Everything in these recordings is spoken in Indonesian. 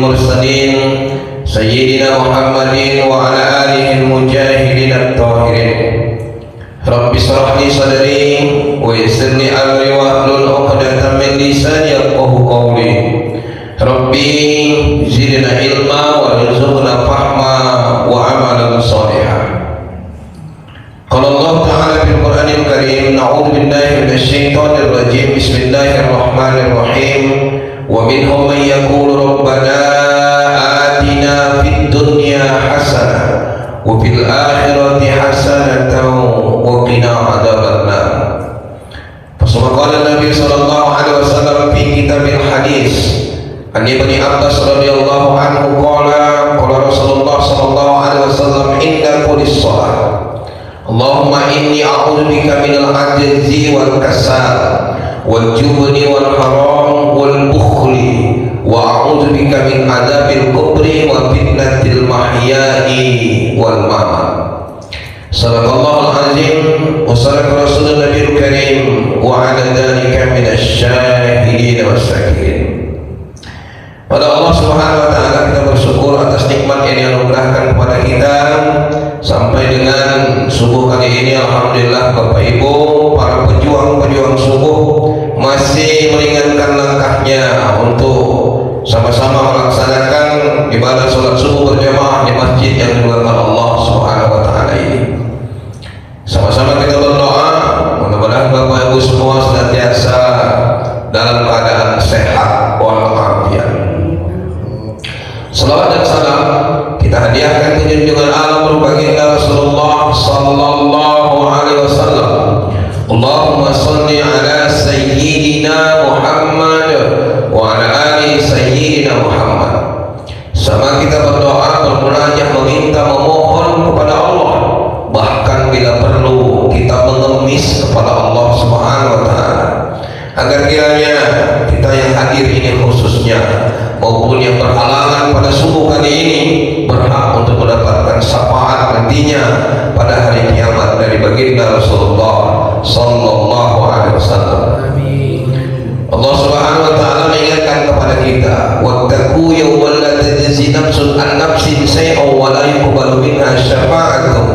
المرسلين سيدنا محمد وعلى آله المجاهدين الطاهرين. رب اشرح لي صدري ويسر لي أمري واحلل عقدة من لساني يفقهوا قولي. ربي زدنا علما وارزقنا فهما وعملا صالحا. قال الله تعالى في القرآن الكريم: نعوذ بالله من الشيطان الرجيم. بسم الله الرحمن الرحيم. ومنهم من يقول ربنا آتنا في الدنيا حسنة وفي الآخرة حسنة وقنا عذاب النار. فثم قال النبي صلى الله عليه وسلم في كتاب الحديث عن ابن عباس رضي الله عنه قال: قال رسول الله صلى الله عليه وسلم عند كل الصلاة: اللهم إني أعوذ بك من العجز والكسل والجبن والحرام والبخل وأعوذ بك من عذاب القبر وفتنة المحيا والممات. صدق الله العظيم وصدق رسول النبي الكريم وعلى ذلك من الشاهدين والشاكرين. Pada Allah Subhanahu wa taala kita bersyukur atas nikmat yang dianugerahkan kepada kita sampai dengan subuh kali ini. Alhamdulillah Bapak Ibu, para pejuang-pejuang subuh masih meringankan langkahnya untuk sama-sama melaksanakan ibadah sholat subuh berjamaah di masjid yang dimuliakan Allah Subhanahu wa taala ini. Sama-sama kita berdoa mudah-mudahan Bapak Ibu semua senantiasa dalam keadaan sehat walafiat. Salawat dan salam kita hadiahkan ke junjungan alam baginda Rasulullah sallallahu alaihi wasallam. Allahumma shalli ala sayyidina Muhammad wa ala ali sayyidina Muhammad. Sama kita berdoa, bermunajat, meminta, memohon kepada Allah, bahkan bila perlu kita mengemis kepada Allah Subhanahu wa taala agar kiranya kita yang hadir ini khususnya maupun yang berhalangan pada subuh kali ini berhak untuk mendapatkan syafaat nantinya pada hari kiamat dari baginda Rasulullah sallallahu alaihi wasallam. Allah Subhanahu wa taala mengingatkan kepada kita, wattaqu yawmal la tajzi nafsun an nafsin shay'an wa la yuqbalu minha syafa'atun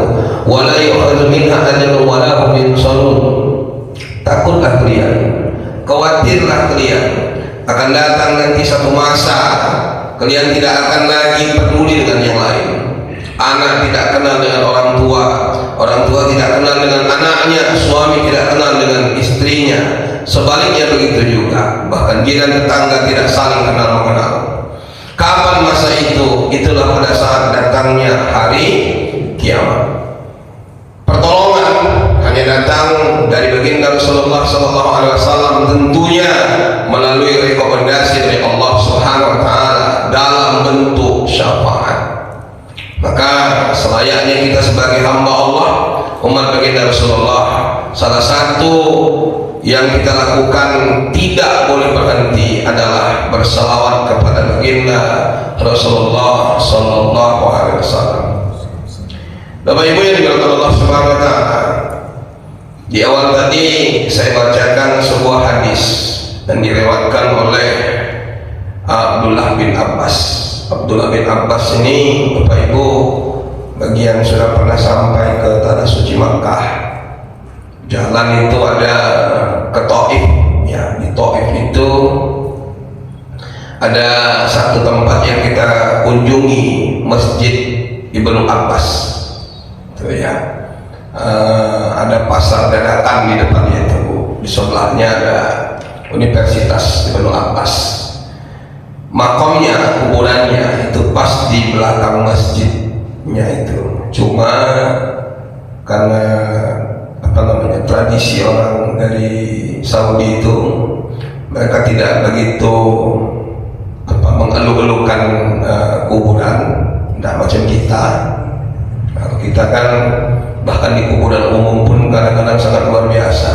wa la yu'khadhu minha adlun wa la hum yunsarun. Takutlah kalian, khawatirlah kalian, akan datang nanti satu masa kalian tidak akan lagi peduli dengan yang lain. Anak tidak kenal dengan orang tua tidak kenal dengan anaknya, suami tidak kenal dengan istrinya, sebaliknya begitu juga, bahkan jiran tetangga tidak saling kenal mengenal. Kapan masa itu? Itulah pada saat datangnya hari kiamat. Pertolongan hanya datang dari baginda Rasulullah sallallahu alaihi wasallam, tentunya melalui rekomendasi dari Allah Subhanahu wa taala dalam bentuk syafaat. Maka selayaknya kita sebagai hamba Allah, umat baginda Rasulullah, salah satu yang kita lakukan tidak boleh berhenti adalah bersalawat kepada baginda Rasulullah sallallahu alaihi wasallam. Bapak Ibu yang dimuliakan Allah Subhanahu wa taala, di awal tadi saya bacakan sebuah hadis dan dilewatkan oleh Abdullah bin Abbas. Abdullah bin Abbas ini, Bapak Ibu, bagi yang sudah pernah sampai ke tanah suci Makkah, jalan itu ada ke Taif, ya. Di Taif itu ada satu tempat yang kita kunjungi, Masjid Ibnu Abbas, itu ya. Ada pasar dadakan di depannya itu, di sebelahnya ada Universitas Ibnu Abbas. Makamnya, kuburannya itu pas di belakang masjidnya itu. Cuma karena tradisi orang dari Saudi itu, mereka tidak begitu mengeluh-elukan kuburan, tidak macam kita. Kalau kita kan bahkan di kuburan umum pun kadang-kadang sangat luar biasa.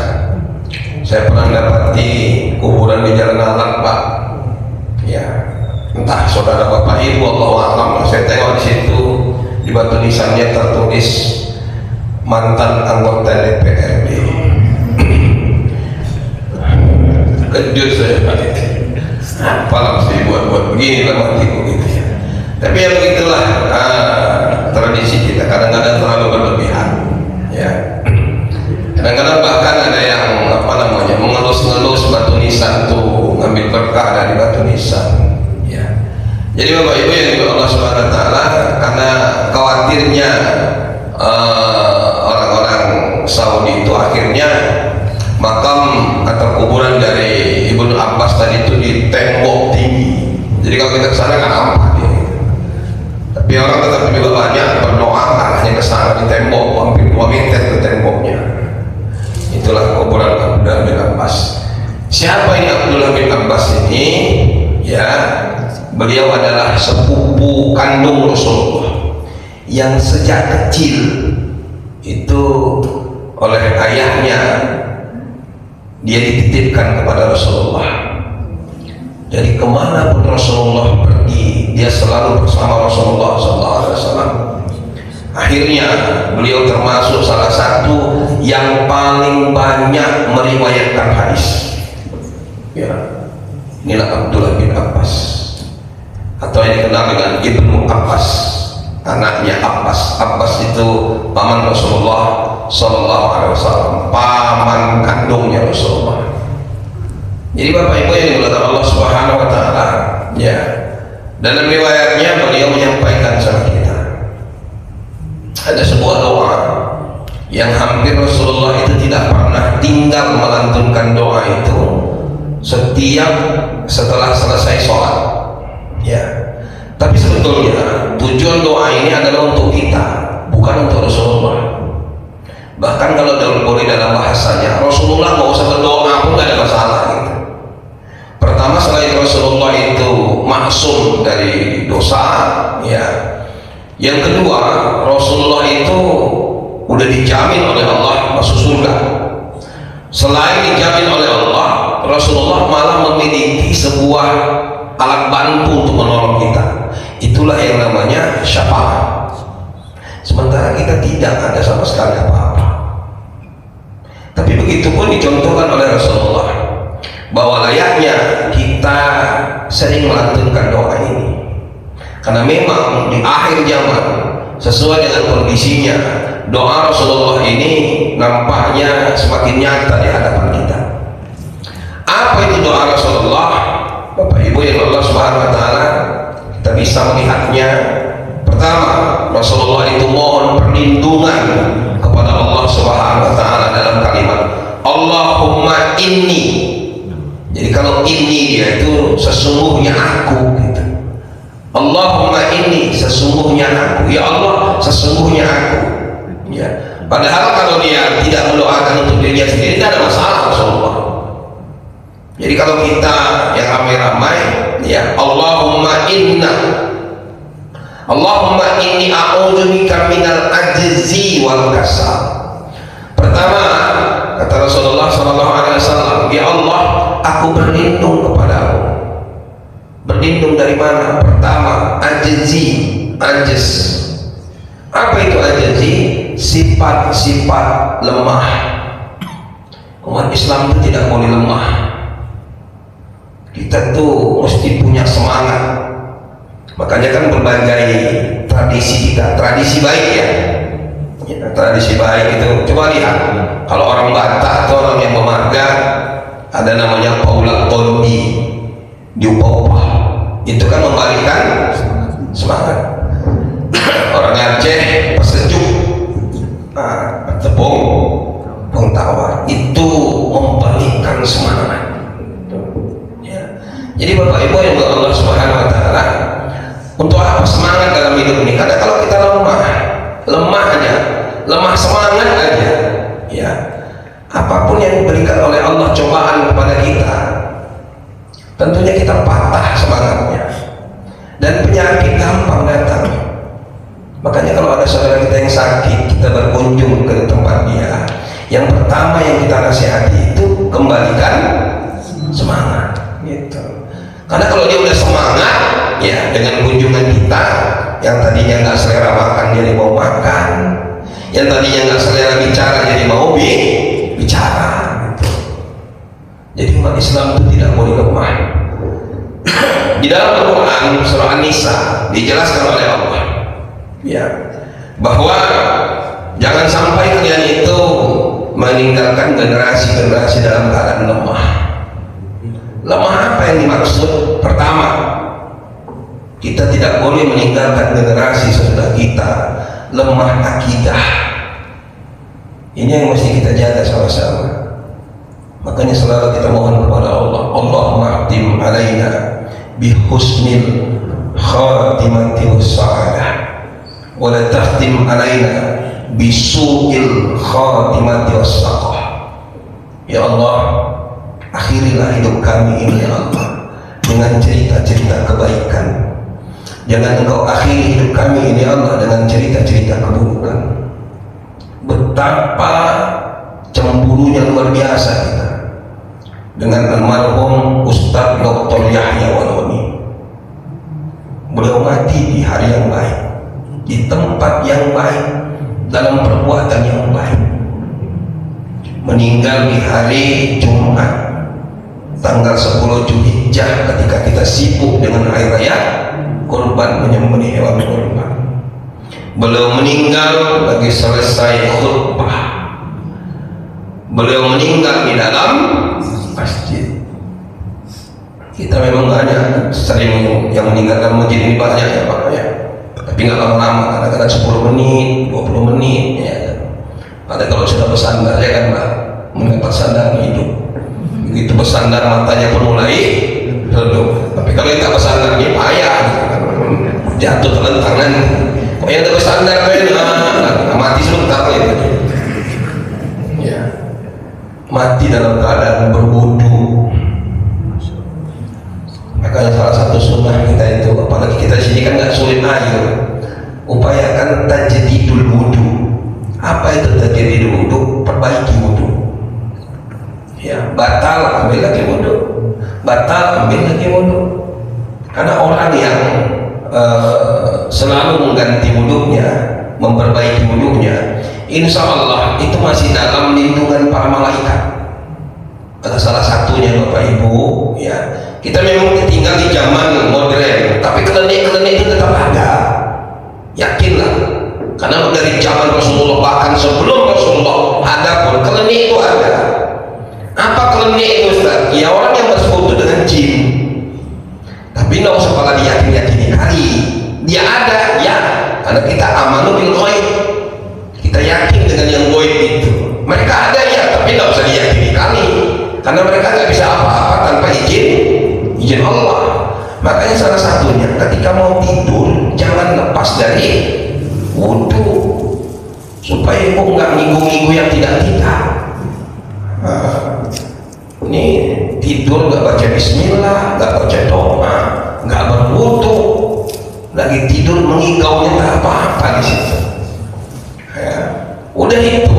Saya pernah dapati kuburan di Jalan Alam, Pak. Ya, entah saudara Bapak Ibu, Allahu a'lam. Saya tengok di situ di batu nisannya tertulis mantan anggota DPRD. Kejut saya, apalah sih buat begini lah matiku gitu. Tapi ya begitulah tradisi kita, kadang-kadang terlalu berlebihan ya. Kadang-kadang bahkan ada yang mengelus-ngelus batu nisan tuh, ngambil berkah dari batu nisan ya. Jadi Bapak Ibu yang dimuliakan Allah Subhanahu wa taala, karena khawatirnya orang-orang Saudi itu akhirnya makam atau kuburan dari Ibnu Abbas tadi itu di tembok tinggi. Jadi kalau kita kesana nggak nampak dia. Tapi orang tetap juga banyak berdoa, hanya kesana di tembok hampir 2 meter ke temboknya. Itulah kuburan Abdullah bin Abbas. Siapa ini Abdullah bin Abbas ini? Ya, beliau adalah sepupu kandung Rasulullah yang sejak kecil itu oleh ayahnya dia dititipkan kepada Rasulullah. Jadi kemana pun Rasulullah pergi, dia selalu bersama Rasulullah SAW. Akhirnya beliau termasuk salah satu yang paling banyak meriwayatkan hadis. Ya, inilah Abdullah bin Abbas, atau yang dikenal dengan Ibnu Abbas, anaknya Abbas. Abbas itu paman Rasulullah SAW, paman kandungnya Rasulullah. Jadi Bapak Ibu yang dimuliakan Allah Subhanahu wa taala, ya. Dalam riwayatnya beliau menyampaikan sama kita, ada sebuah doa yang hampir Rasulullah itu tidak pernah tinggal melantunkan doa itu setiap setelah selesai sholat. Ya. Tapi sebetulnya tujuan doa ini adalah untuk kita, bukan untuk Rasulullah. Bahkan kalau dalam bahasanya Rasulullah nggak usah berdoa pun nggak ada masalah gitu. Pertama, selain Rasulullah itu maksum dari dosa, ya. Yang kedua, Rasulullah itu udah dijamin oleh Allah masuk surga. Selain dijamin oleh Allah, Rasulullah malah memiliki sebuah alat bantu untuk menolong kita. Itulah yang namanya syafaat. Sementara kita tidak ada sama sekali apa-apa. Tapi begitu pun dicontohkan oleh Rasulullah, bahwa layaknya kita sering melantunkan doa ini, karena memang di akhir zaman sesuai dengan kondisinya doa Rasulullah ini nampaknya semakin nyata di hadapan kita. Apa itu doa Rasulullah? Bapak Ibu yang Allah Subhanahu wa taala, kita bisa melihatnya. Pertama, Rasulullah itu mohon perlindungan kepada Allah Subhanahu wa taala dalam kalimat Allahumma inni. Jadi kalau ini dia itu sesungguhnya aku gitu. Allahumma inni, sesungguhnya aku. Ya Allah, sesungguhnya aku. Ya. Padahal kalau dia tidak mendoakan untuk dirinya sendiri tidak ada masalah Rasulullah. Jadi kalau kita yang ramai-ramai, ya Allahumma inna, Allahumma inni a'udzubika minal ajzi wal kasal. Pertama, kata Rasulullah SAW, ya Allah, aku berlindung kepadamu. Berlindung dari mana? Pertama, ajz. Apa itu ajzi? Sifat-sifat lemah. Umat Islam itu tidak boleh lemah. Kita tuh mesti punya semangat. Makanya kan berbagai tradisi kita, tradisi baik ya. Tradisi baik itu, coba lihat kalau orang Batak atau orang yang memarga, ada namanya Paula Tondi di upah-upah, itu kan membalikan semangat. Orang Aceh pesejuk, tepung tawar, itu membalikan semangat ya. Jadi Bapak Ibu yang Allah Subhanahu wa taala, untuk apa semangat dalam hidup ini? Karena kalau kita lemah aja, lemah semangat aja, ya apapun yang diberikan oleh Allah cobaan kepada kita, tentunya kita patah semangatnya dan penyakit gampang datang. Makanya kalau ada saudara kita yang sakit, kita berkunjung ke tempat dia, yang pertama yang kita nasihati itu kembalikan semangat gitu. Karena kalau dia udah semangat ya, dengan kunjungan kita, yang tadinya nggak selera makan jadi mau makan, yang tadinya nggak selera bicara jadi mau bicara gitu. Jadi umat Islam itu tidak boleh lemah. di dalam Al-Quran surah An-Nisa dijelaskan oleh Allah, ya, bahwa jangan sampai kalian itu meninggalkan generasi-generasi dalam keadaan lemah. Lemah apa yang dimaksud? Pertama, kita tidak boleh meninggalkan generasi sesudah kita lemah akidah. Ini yang mesti kita jaga sama-sama. Makanya selalu kita mohon kepada Allah, Allahumma ahtim alaina bihusnil khatimati wassa'adah wa la tahtim alaina bisu'il khatimati wassaqah. Ya Allah, akhirilah hidup kami ini ya Allah dengan cerita-cerita kebaikan. Jangan Engkau akhiri hidup kami ini ya Allah dengan cerita-cerita keburukan. Betapa cemburunya luar biasa kita dengan almarhum Ustadz Dr. Yahya Waloni. Beliau mati di hari yang baik, di tempat yang baik, dalam perbuatan yang baik. Meninggal di hari Jumat tanggal 10 Zulhijjah ketika kita sibuk dengan hari raya kurban, menyembelih hewan kurban. Beliau meninggal lagi selesai khutbah. Beliau meninggal di dalam masjid. Kita memang banyak sering yang meninggalkan masjid ini banyak ya Pak ya. Tapi nggak lama-lama, kadang-kadang 10 menit, 20 menit ya. Ada kalau sudah bersandar ya kan Pak, mendapat sandar hidup. Begitu bersandar matanya pun mulai redup. Tapi kalau tidak bersandar ini payah, jatuh terlentangan. Pokoknya ada bersandar mati sebentar itu. Ya. Mati dalam keadaan berwudu. Makanya salah satu sunnah kita itu, apalagi kita di sini kan nggak sulit air, upayakan tajdidul wudu. Apa itu tajdidul wudu? Perbaiki wudu. Ya, batal ambil lagi wudu, batal ambil lagi wudu. Karena orang yang selalu mengganti wudunya, memperbaiki wudunya, insya Allah itu masih dalam lindungan para malaikat. Ada salah satunya Bapak Ibu, ya. Kita memang tinggal di zaman modern, tapi klinik-klinik itu tetap ada. Yakinlah, karena dari zaman Rasulullah, bahkan sebelum Rasulullah ada pun klinik itu ada. Apa klinik itu Ustaz? Ya orang yang bersekutu dengan jin. Tapi nggak usah pala diyakini kali. Dia ada, ya. Karena kita amanu bil ghaib. Kita yakin dengan yang ghaib itu. Mereka ada ya, tapi nggak usah diyakini kali. Karena mereka nggak bisa apa-apa tanpa izin Allah. Makanya salah satunya ketika mau tidur jangan lepas dari wudu, supaya ibu nggak nginggu-nginggu yang tidak. Ini tidur nggak baca bismillah, nggak baca doa, nggak berwudu, lagi tidur mengigaunya tak apa-apa di situ. Ya. Udah itu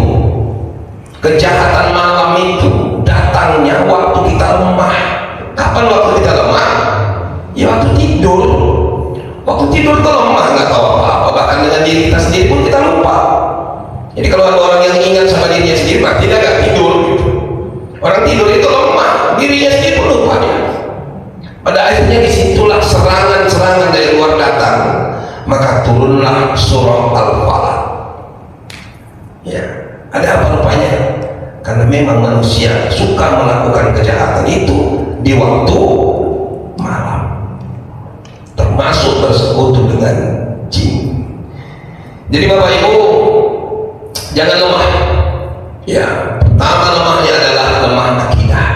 kejahatan malam itu datangnya waktu kita lemah. Kapan waktu kita lemah? Ya waktu tidur. Waktu tidur itu lemah, nggak tahu apa-apa, bahkan dengan diri kita sendiri pun kita lupa. Jadi kalau ada orang yang ingat sama dirinya sendiri, berarti dia nggak tidur gitu. Orang tidur itu lemah, dirinya sendiri pun lupa dia. Pada akhirnya disitulah serangan-serangan dari luar datang, maka turunlah surah Al-Falaq. Ya, ada apa rupanya? Karena memang manusia suka melakukan kejahatan itu di waktu malam, termasuk bersekutu dengan jin. Jadi Bapak Ibu jangan lemah. Ya, pertama lemahnya adalah lemah akidah.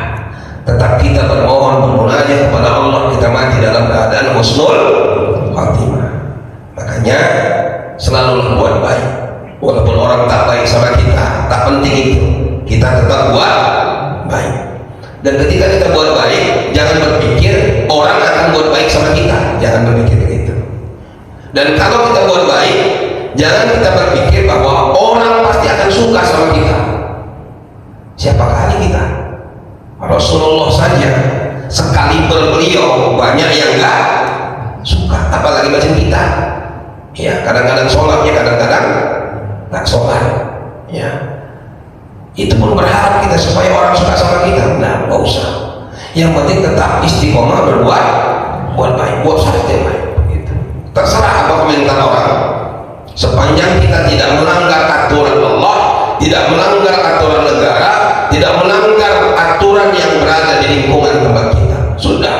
Tetap kita bermohon bermunajat kepada Allah, kita mati dalam keadaan husnul khatimah. Makanya selalu buat baik, walaupun orang tak baik sama kita, tak penting itu, kita tetap buat baik. Dan ketika kita buat baik, jangan berpikir orang akan buat baik sama kita, jangan berpikir begitu. Dan kalau kita buat baik, jangan kita berpikir bahwa orang pasti akan suka sama kita. Siapa kali kita? Rasulullah saja sekali beliau banyak yang enggak suka, apalagi macam kita. Ya, kadang-kadang sholatnya, kadang-kadang nggak sholat. Ya, itu pun berharap kita supaya orang suka sama kita. Nah, nggak usah. Yang penting tetap istiqomah berbuat buat baik, buat saja baik. Gitu. Terserah apa komentar orang. Sepanjang kita tidak melanggar aturan Allah, tidak melanggar aturan negara, tidak melanggar aturan yang berada di lingkungan tempat kita, sudah.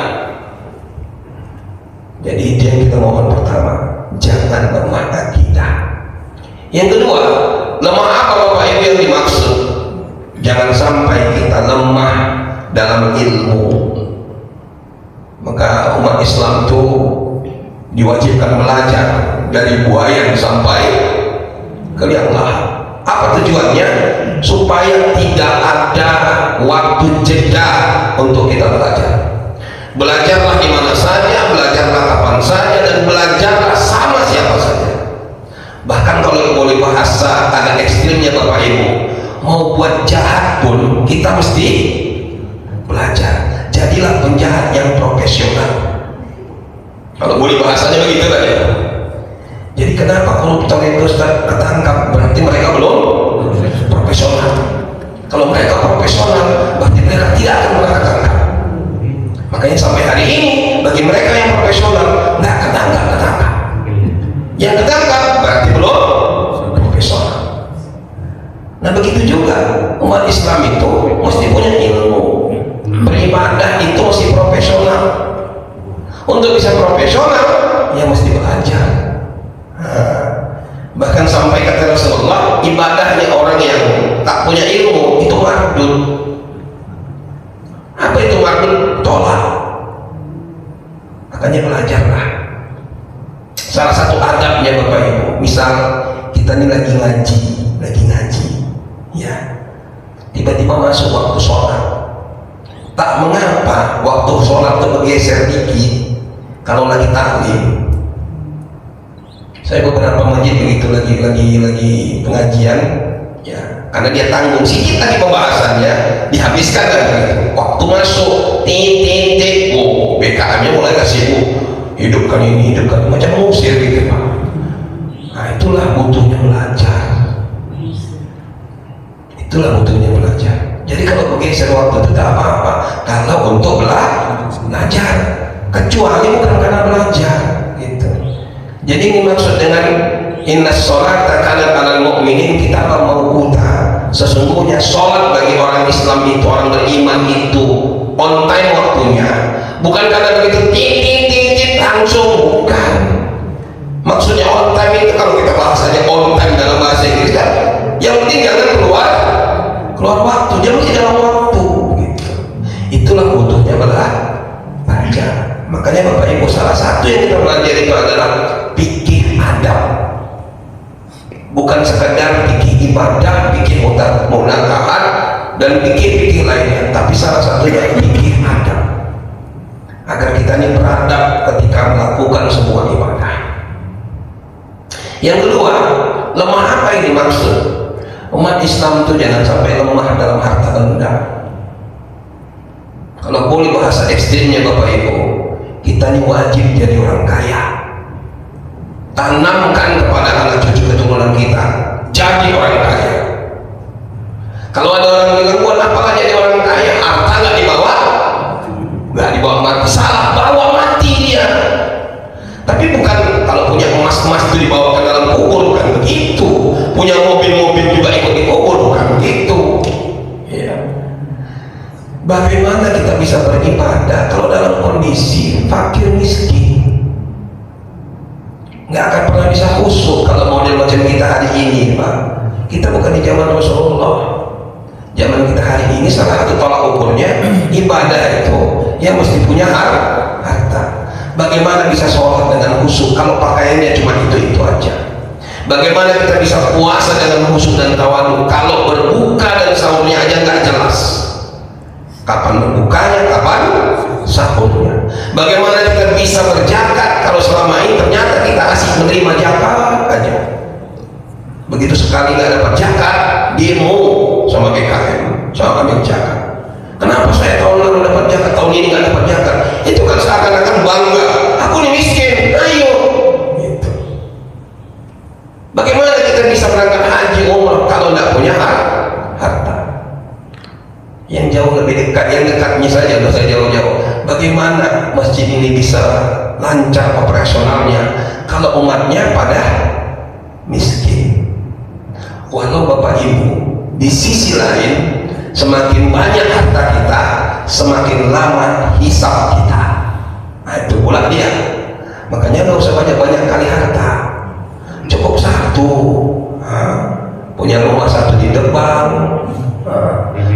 Jadi itu yang kita mohon pertama, jangan lemah akidah. Yang kedua, lemah apa Bapak Ibu yang dimaksud? Jangan sampai kita lemah dalam ilmu. Maka umat Islam itu diwajibkan belajar dari buaya sampai ke liang lahat. Apa tujuannya? Supaya tidak ada waktu jeda untuk kita belajar. Belajarlah di mana saja, belajarlah kapan saja, dan belajarlah sama siapa saja. Bahkan kalau boleh bahasa agak ekstrimnya Bapak Ibu, mau buat jahat pun kita mesti belajar. Jadilah penjahat yang profesional. Kalau boleh bahasanya begitu kan ya. Jadi kenapa koruptor itu ketangkap? Berarti mereka belum profesional. Kalau mereka profesional, berarti mereka tidak akan pernah ketangkap. Makanya sampai hari ini bagi mereka yang profesional nggak ketangkap. Yang ketangkap berarti belum profesional. Nah begitu juga umat Islam itu mesti punya ilmu. Beribadah itu mesti profesional. Untuk bisa profesional, ya mesti belajar. Bahkan sampai kata Rasulullah, ibadahnya orang yang tak punya ilmu itu mardud. Apa itu mardud? Tolak. Makanya belajarlah. Salah satu adabnya Bapak Ibu, misal kita ini lagi ngaji, ya, tiba-tiba masuk waktu sholat. Tak mengapa waktu sholat itu bergeser dikit. Kalau lagi taklim, saya beberapa masjid begitu lagi pengajian, ya, karena dia tanggung sedikit lagi pembahasannya, dihabiskan lagi. Waktu masuk, titik, BKM-nya mulai sibuk, hidupkan ini, hidupkan macam musir gitu Pak. Nah itulah butuhnya belajar. Jadi kalau bergeser waktu itu tidak apa-apa, kalau untuk belajar, kecuali bukan karena belajar gitu. Jadi ini maksud dengan innas sholata kanat 'alal mu'minin kitaban mawquta. Sesungguhnya sholat bagi orang Islam itu, orang beriman itu on time waktunya, bukan karena begitu titit langsung, bukan. Maksudnya on time itu kalau kita bahasanya on time dalam bahasa Inggris kan, yang penting jangan keluar waktu, jangan mesti dalam waktu gitu. Itulah butuhnya belajar. Makanya Bapak Ibu, salah satu yang kita pelajari itu adalah fikih adab, bukan sekadar fikih ibadah, fikih munakahat dan fikih lainnya, tapi salah satunya fikih adab, agar kita ini beradab ketika melakukan sebuah ibadah. Yang kedua, lemah apa yang dimaksud? Umat Islam itu jangan sampai lemah dalam harta benda. Kalau boleh bahasa ekstrimnya Bapak Ibu, kita ini wajib jadi orang kaya. Tanamkan kepada anak cucu keturunan kita, jadi orang kaya. Kalau ada orang bilang, buat apalah jadi orang kaya, harta nggak dibawa mati. Salah, bawa mati dia. Tapi bukan kalau punya emas itu dibawa ke dalam kubur, bukan begitu. Punya mobil juga ikut dikubur, bukan begitu. Ya. Bagaimana kita bisa beribadah kalau dalam kondisi fakir miskin? Nggak akan pernah bisa khusyuk kalau model macam kita hari ini, Pak. Kita bukan di zaman Rasulullah. Zaman kita hari ini salah satu tolak ukurnya ibadah itu yang mesti punya harta. Bagaimana bisa sholat dengan khusyuk kalau pakaiannya cuma itu aja? Bagaimana kita bisa puasa dengan khusyuk dan tawadhu kalau berbuka dan sahurnya aja nggak jelas? Kapan berbukanya, kapan sahurnya? Bagaimana kita bisa berzakat kalau selama ini ternyata kita asik menerima zakat aja? Begitu sekali nggak dapat zakat, demo sama BKM, sama kami zakat. Kenapa saya tahun lalu dapat zakat, tahun ini nggak dapat zakat? Itu kan seakan-akan bangga, aku ini miskin, ayo gitu. Bagaimana kita bisa berangkat haji umrah kalau nggak punya harta? Yang jauh lebih dekat, yang dekatnya saja, nggak usah jauh-jauh. bagaimana masjid ini bisa lancar operasionalnya kalau umatnya pada miskin? Walau Bapak Ibu, di sisi lain semakin banyak harta kita, semakin lama hisab kita. Nah itu pula dia. Makanya nggak usah banyak-banyak kali harta, cukup satu. Punya rumah satu di depan,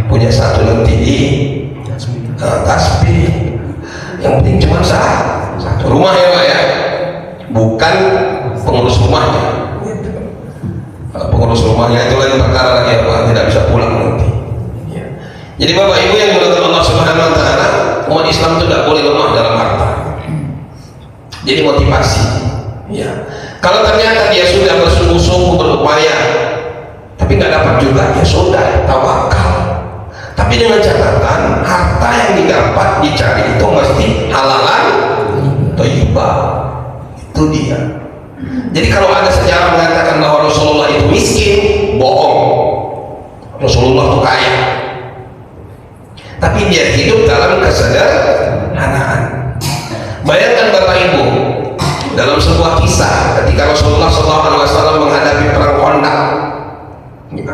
punya satu nanti di tasbih. Yang penting cuma satu rumah ya Pak ya, bukan pengurus rumahnya. Pengurus rumahnya itu lain perkara lagi ya Pak, tidak bisa pulang nanti. Jadi Bapak Ibu yang dimuliakan Allah Subhanahu Wa Taala, umat Islam itu tidak boleh lemah dalam harta. Jadi motivasi. Ya. Kalau ternyata dia sudah bersungguh-sungguh berupaya, tapi nggak dapat juga, ya sudah, tawakal. Tapi dengan catatan harta yang didapat dicari itu mesti halalan thayyibah. Itu dia. Jadi kalau ada sejarah mengatakan bahwa Rasulullah itu miskin, bohong. Rasulullah itu kaya, tapi dia hidup dalam kesederhanaan. Bayangkan Bapak Ibu, dalam sebuah kisah ketika Rasulullah SAW menghadapi perang Khandaq.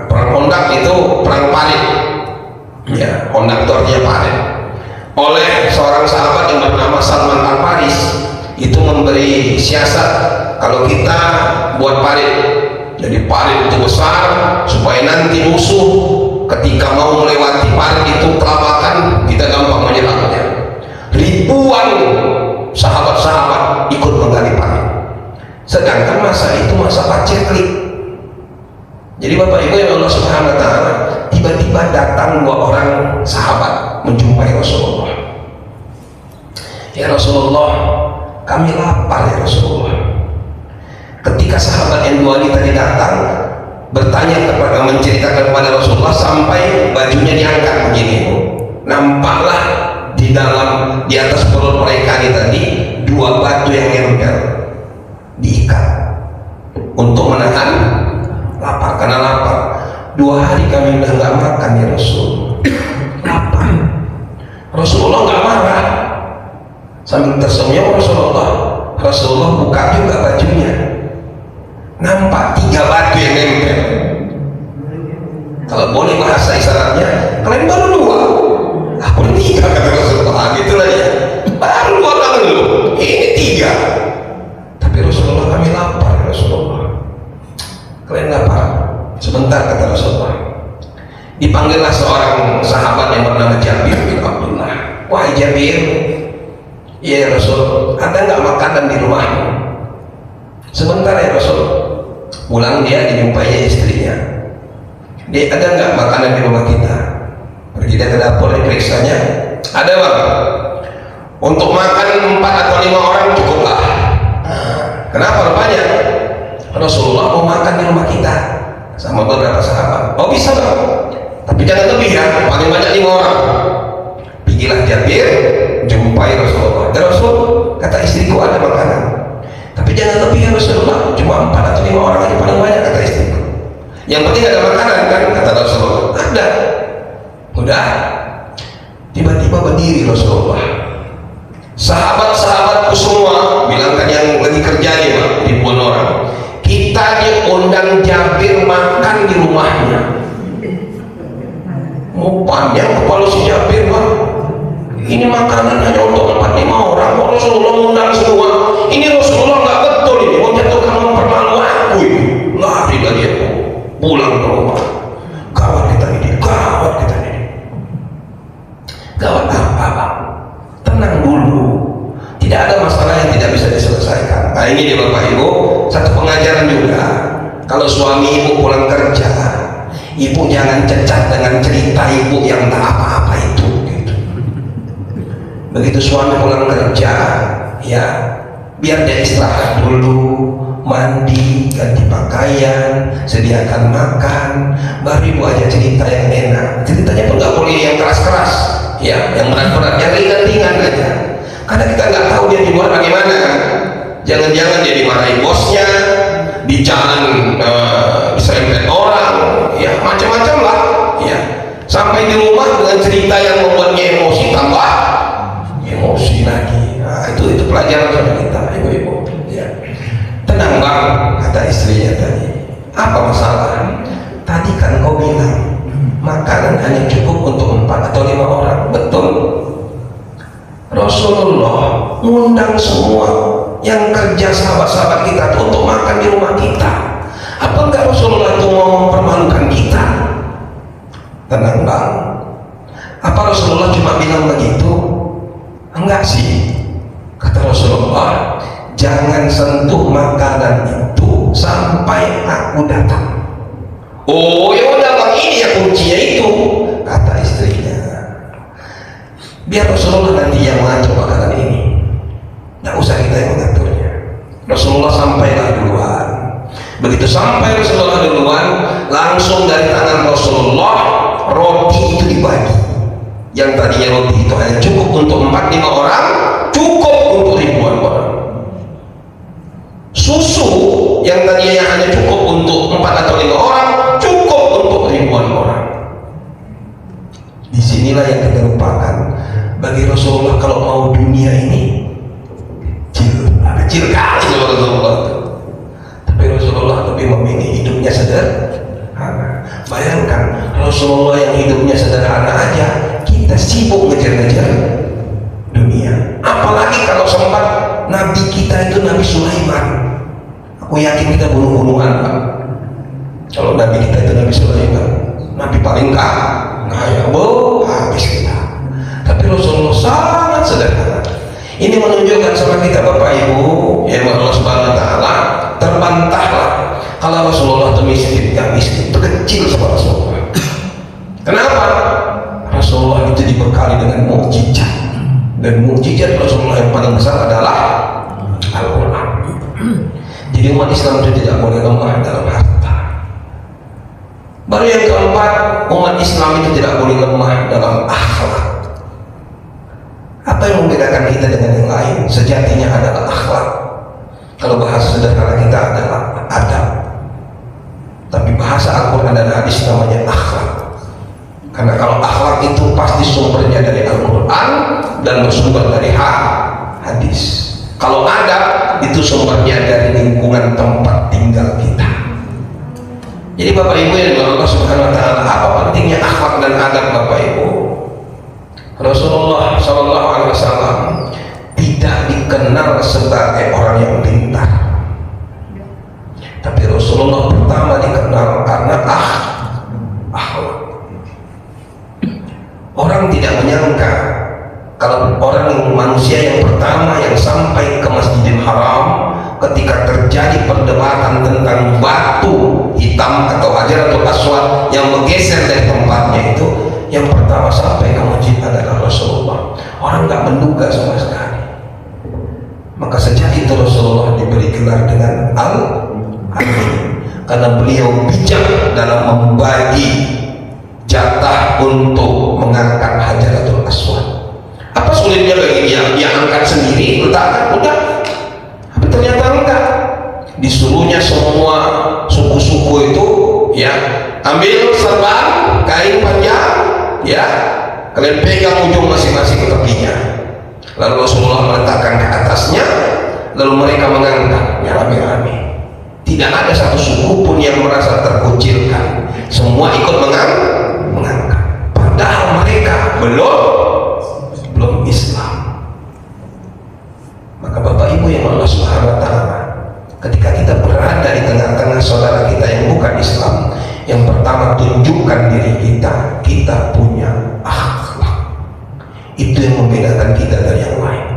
Perang Khandaq itu perang parit, ya, Khandaq itu artinya parit, oleh seorang sahabat yang bernama Salman Al-Faris. Itu memberi siasat, kalau kita buat parit, jadi parit itu besar supaya nanti musuh ketika mau melewati parit itu kelabakan, kita gampang menyerangnya. Ribuan sahabat-sahabat ikut menggali parit, sedangkan masa itu masa paceklik. Jadi Bapak Ibu yang Allah Subhanahu Wa Taala, tiba-tiba datang dua orang sahabat menjumpai Rasulullah. Ya Rasulullah, kami lapar ya Rasulullah. Ketika sahabat yang dua ini tadi datang bertanya kepada, menceritakan kepada Rasulullah sampai bajunya diangkat begini, nampaklah di atas perut mereka ini tadi dua batu yang nempel diikat untuk menahan lapar, karena lapar. 2 hari kami udah nggak makan ya Rasul, lapar. Rasulullah nggak marah, sambil tersenyum Rasulullah buka juga bajunya, nampak 3 batu yang nempel. Kalau boleh bahasa isyaratnya, kalian baru 2, aku 3 kata Rasulullah. Gitulah ya, baru 2 kali lu, ini 3. Tapi Rasulullah, kami lapar ya Rasulullah. Kalian lapar? Sebentar kata Rasulullah. Dipanggillah seorang sahabat yang bernama Jabir bin Abdullah. Wahai Jabir, ya Rasul, ada nggak makanan di rumahmu? Sebentar ya Rasul. Pulang dia dijumpai istrinya. Dia, ada nggak makanan di rumah kita? Pergi dia ke dapur, diperiksanya. Ada Bang. Untuk makan 4 atau 5 orang cukuplah. Kenapa banyak? Rasulullah mau makan di rumah kita sama beberapa sahabat. Oh bisa Bang, tapi jangan lebih ya, paling banyak 5 orang. Pergilah Jabir, jumpai Rasulullah. Ya Rasul, kata istriku ada makanan, tapi jangan lebih ya Rasulullah, cuma 4 atau 5 orang aja paling banyak kata istriku. Yang penting ada makanan kan, kata Rasulullah. Ada. Udah. Tiba-tiba berdiri Rasulullah. Sahabat-sahabatku semua bilangkan yang lagi kerja di ribuan orang, kita diundang Jabir makan di rumahnya. Mau panjang kepala si Jabir Bang, ini makanan hanya untuk 4-5 orang, kok Rasulullah undang semua? Ini Rasulullah nggak betul, ini mau jatuhkan mempermalu aku ini. Lari dari aku pulang ke rumah. Gawat kita ini, gawat kita ini. Gawat apa Bang? Tenang dulu, tidak ada masalah yang tidak bisa diselesaikan. Nah ini dia Bapak Ibu, satu pengajaran juga. Kalau suami ibu pulang kerja, ibu jangan cecat dengan cerita ibu yang tak apa-apa itu gitu. Begitu suami pulang kerja, ya biar dia istirahat dulu, mandi, ganti pakaian, sediakan makan, baru ibu aja cerita yang enak. Ceritanya pun nggak boleh yang keras-keras, ya, yang berat-berat, yang ringan-ringan aja. Karena kita nggak tahu dia di luar bagaimana. Jangan-jangan dia dimarahi bosnya, di jalan diserempet orang, ya macam-macam lah, ya. Sampai di rumah dengan cerita yang membuatnya emosi tambah emosi lagi. Nah, itu pelajaran sama kita, ibu-ibu. Ya. Tenang bang, kata istrinya tadi. Apa masalah? Tadi kan kau bilang makanan hanya cukup untuk 4 atau 5 orang, betul? Rasulullah mengundang semua yang kerja sahabat-sahabat kita untuk makan di rumah kita. Apa enggak Rasulullah itu mau mempermalukan kita? Tenang bang. Apa Rasulullah cuma bilang begitu? Enggak sih. Kata Rasulullah, jangan sentuh makanan itu sampai aku datang. Oh ya udah bang, ini ya kuncinya itu, kata istrinya. Biar Rasulullah nanti yang mengatur makanan ini, nggak usah kita yang mengaturnya. Rasulullah sampailah duluan. Begitu sampai Rasulullah duluan, langsung dari tangan Rasulullah roti itu dibagi. Yang tadinya roti itu hanya cukup untuk 4-5 orang, cukup untuk ribuan orang. Susu yang tadinya hanya cukup untuk 4 atau 5 orang, cukup untuk ribuan orang. Disinilah yang kita lupakan. Bagi Rasulullah kalau mau dunia ini kecil kali sama Rasulullah. Tapi Rasulullah lebih memilih hidupnya sederhana. Bayangkan Rasulullah yang hidupnya sederhana aja, kita sibuk ngejar-ngejar dunia. Apalagi kalau sempat Nabi kita itu Nabi Sulaiman. Aku yakin kita bunuh-bunuhan Pak. Kalau Nabi kita itu Nabi Sulaiman, Nabi paling kaya, habis kita. Tapi Rasulullah sangat sederhana. Ini menunjukkan sama kita Bapak Ibu, ya Allah Subhanahu Wa Taala, terbantahlah kalau Rasulullah itu miskin, yang miskin itu kecil sama Rasulullah. Kenapa? Rasulullah itu dibekali dengan mukjizat, dan mukjizat Rasulullah yang paling besar adalah Al-Quran. Jadi umat Islam itu tidak boleh lemah dalam harta. Baru yang keempat, umat Islam itu tidak boleh lemah dalam akhlak. Apa yang membedakan kita dengan yang lain? Sejatinya adalah akhlak. Kalau bahasa sederhana kita adalah adab. Tapi bahasa Al-Quran dan hadis namanya akhlak. Karena kalau akhlak itu pasti sumbernya dari Al-Quran dan bersumber dari hadis. Kalau adab itu sumbernya dari lingkungan tempat tinggal kita. Jadi Bapak Ibu yang Allah Subhanahu Wa Taala, apa pentingnya akhlak dan adab Bapak Ibu? Rasulullah SAW tidak dikenal sebagai orang yang pintar, tapi Rasulullah pertama dikenal karena akhlak. Orang tidak menyangka kalau orang manusia yang pertama yang sampai ke Masjidil Haram ketika terjadi perdebatan tentang batu hitam atau Hajaratul Aswad yang bergeser dari tempatnya itu, yang pertama sampai ke masjid adalah Rasulullah. Orang nggak menduga sama sekali. Maka sejak itu Rasulullah diberi gelar dengan Al-Amin, karena beliau bijak dalam membagi jatah untuk mengangkat Hajaratul Aswad. Apa sulitnya bagi dia? Dia angkat sendiri, letakkan, udah. Tapi ternyata enggak. Disuruhnya semua suku-suku itu, ya, ambil serban kain panjang, ya, kalian pegang ujung masing-masing ke tepinya. Lalu Rasulullah meletakkan ke atasnya, lalu mereka mengangkatnya rame-rame. Tidak ada satu suku pun yang merasa terkucilkan. Semua ikut mengangkat. Padahal mereka belum Islam. Maka Bapak Ibu yang Allah Subhanahu Wa Taala, ketika kita berada di tengah-tengah saudara kita yang bukan Islam, yang pertama tunjukkan diri kita, kita punya akhlak. Itu yang membedakan kita dari yang lain.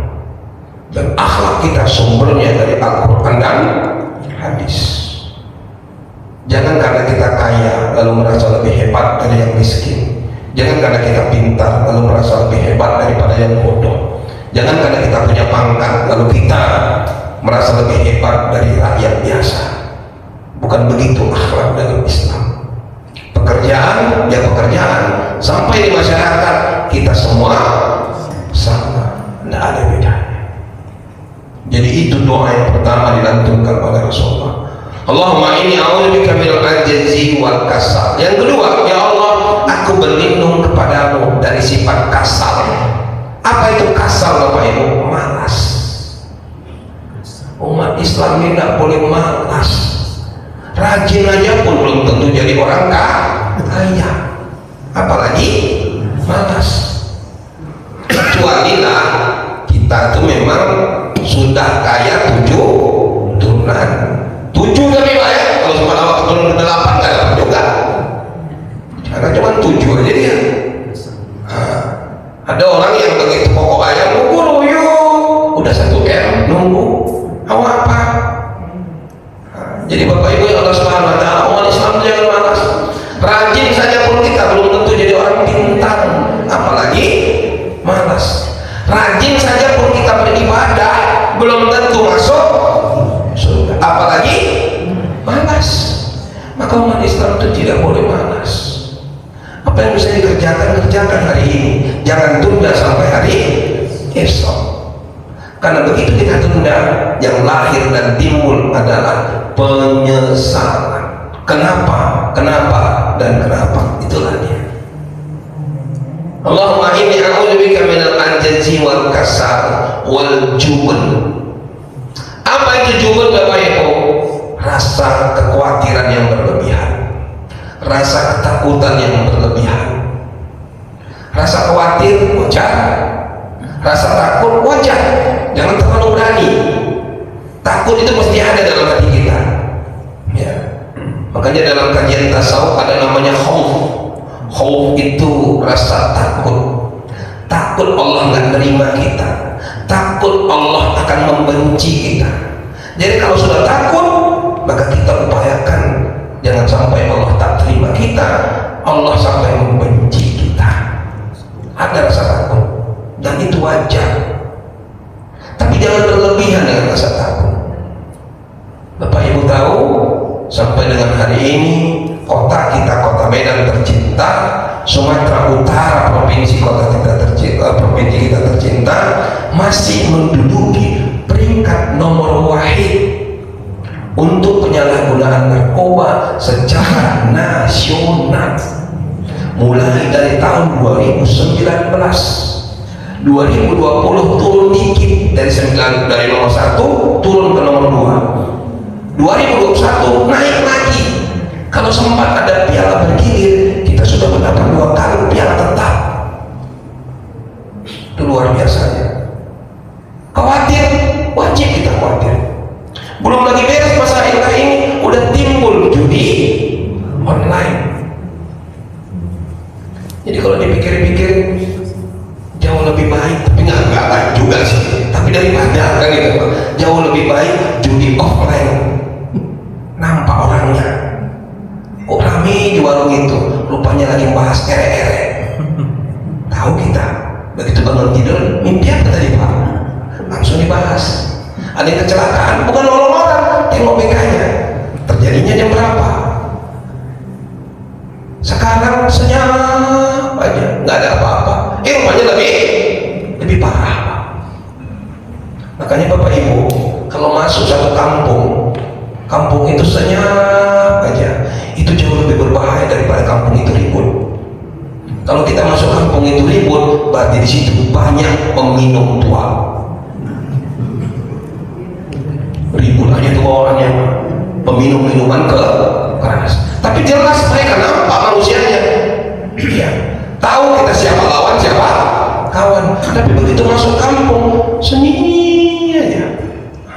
Dan akhlak kita sumbernya dari Al-Quran dan hadis. Jangan karena kita kaya lalu merasa lebih hebat dari yang miskin. Jangan karena kita pintar lalu merasa lebih hebat daripada yang bodoh. Jangan karena kita punya pangkat lalu kita merasa lebih hebat dari rakyat biasa. Bukan begitu akhlak dalam Islam. Pekerjaan, ya pekerjaan. Sampai di masyarakat kita semua sama, tidak ada bedanya. Jadi itu doa yang pertama dilantunkan oleh Rasulullah. Allahumma inni a'udzubika minal ajzi wal kasal. Yang kedua, ya Allah, aku berlindung kepadamu dari sifat kasal. Apa itu kasal Bapak Ibu? Malas. Umat Islam ini tidak boleh malas. Rajin aja pun belum tentu jadi orang kaya, apalagi malas. Kecuali lah kita tuh memang sudah kaya 7 turunan. 7 tapi Pak ya, kalau sempat awak turun ke 8 nggak dapat juga, karena cuma 7 aja dia. Ada orang yang begitu pokok ayam nunggu loyo, udah 1 M nunggu, awak apa? Jadi Bapak Ibu yang Allah Subhanahu Wa Taala, umat Islam jangan malas. Rajin saja pun kita belum tentu jadi orang pintar, apalagi malas. Rajin saja pun kita beribadah belum tentu masuk surga, apalagi malas. Maka umat Islam itu tidak boleh malas. Apa yang bisa dikerjakan, kerjakan hari ini, jangan tunda sampai hari esok. Karena begitu kita tunda, yang lahir dan timbul adalah penyesalan. Kenapa, dan kenapa, itulah dia. Allahumma inni a'udzubika minal ajzi wal kasal wal jubn. Apa itu jubn Bapak Ibu? Rasa kekhawatiran yang berlebihan, rasa ketakutan yang berlebihan. Rasa khawatir wajar, rasa takut wajar, jangan terlalu berani. Takut itu mesti ada dalam hati kita ya. Makanya dalam kajian tasawuf ada namanya khauf. Khauf itu rasa takut. Takut Allah nggak terima kita, takut Allah akan membenci kita. Jadi kalau sudah takut, maka kita upayakan jangan sampai Allah tak terima kita, Allah sampai membenci kita. Ada rasa takut dan itu wajar, tapi jangan berlebihan dengan rasa takut. Bapak Ibu tahu, sampai dengan hari ini kota kita, kota Medan tercinta, Sumatera Utara, provinsi kita tercinta, masih menduduki peringkat nomor wahid untuk penyalahgunaan narkoba secara nasional. Mulai dari tahun 2019, 2020 turun dikit dari nomor 1 turun ke nomor 2, 2021 naik lagi. Kalau sempat ada piala bergilir, kita sudah mendapat 2 kali piala tetap. Itu luar biasa ya. Khawatir, wajib kita khawatir. Belum lagi beres masa ini, udah timbul judi online. Jadi kalau dipikir-pikir jauh lebih baik, tapi nggak baik juga sih. Tapi daripada kan gitu, jauh lebih baik judi offline. Nampak orangnya, kok rame di warung itu, rupanya lagi bahas ere-ere. Tahu kita, begitu bangun tidur, mimpi apa tadi Pak? Langsung dibahas. Ada yang kecelakaan, bukan orang-orang, tengok BK-nya. Terjadinya jam berapa? Sekarang senyap aja, nggak ada apa-apa. Rupanya lebih parah. Makanya Bapak Ibu, kalau masuk satu kampung itu senyap aja, itu jauh lebih berbahaya daripada kampung itu ribut. Kalau kita masuk kampung itu ribut, berarti di situ banyak peminum tua. Ribut aja tuh orang yang peminum minuman keras. Tapi jelas mereka nampak manusianya. Iya. Tahu kita siapa lawan, siapa kawan. Tapi begitu masuk kampung, seni aja.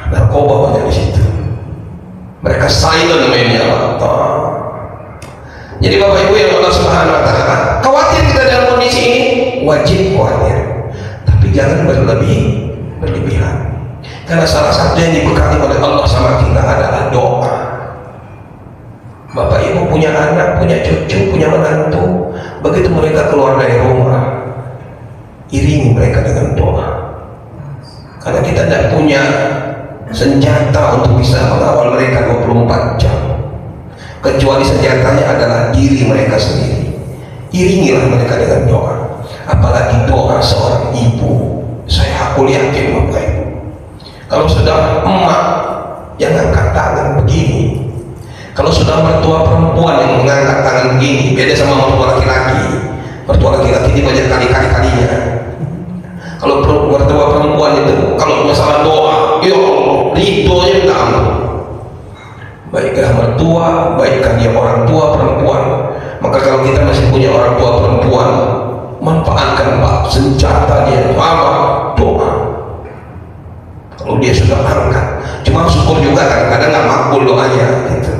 Narkoba banyak di situ. Mereka silent mainnya. Jadi Bapak Ibu yang Allah Subhanahu Wa Taala, khawatir kita dalam kondisi ini, wajib khawatir. Tapi jangan berlebihan. Karena salah satu yang diberkati oleh Allah sama kita adalah doa. Bapak Ibu punya anak, punya cucu, punya menantu, begitu mereka keluar dari rumah, iringi mereka dengan doa. Karena kita tidak punya senjata untuk bisa mengawal mereka 24 jam, kecuali senjatanya adalah diri mereka sendiri. Iringilah mereka dengan doa. Apalagi doa seorang ibu. Aku yakin Bapak Ibu, kalau sudah emak yang angkat tangan begini, kalau sudah mertua perempuan yang mengangkat tangan begini, beda sama mertua laki-laki. Mertua laki-laki ini banyak kali-kalinya. Kalau mertua perempuan itu, kalau masalah doa, ya Allah, ridhonya minta ampun. Baikkah mertua, baikkah dia orang tua perempuan. Maka kalau kita masih punya orang tua perempuan, manfaatkan Pak, senjata dia itu apa? Doa. Kalau dia sudah angkat, cuma syukur juga kadang-kadang nggak makbul doanya gitu.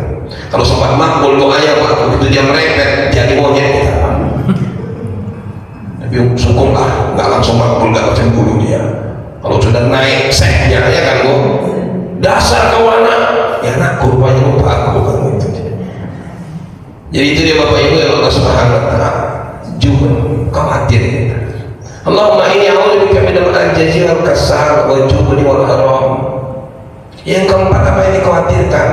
Kalau sempat makbul doanya Pak, begitu dia merepet jadi monyet kita. Tapi syukurlah nggak langsung makbul, nggak macam dulu dia. Kalau sudah naik seknya ya kan Bu, dasar kau anak, ya anakku rupanya lupa aku kan itu. Jadi itu dia Bapak Ibu yang Allah Subhanahu wa taala juga khawatir. Allahumma inni a'udzubika minal ajzi wal kasal wal jubni wal haram. Yang keempat apa yang dikhawatirkan?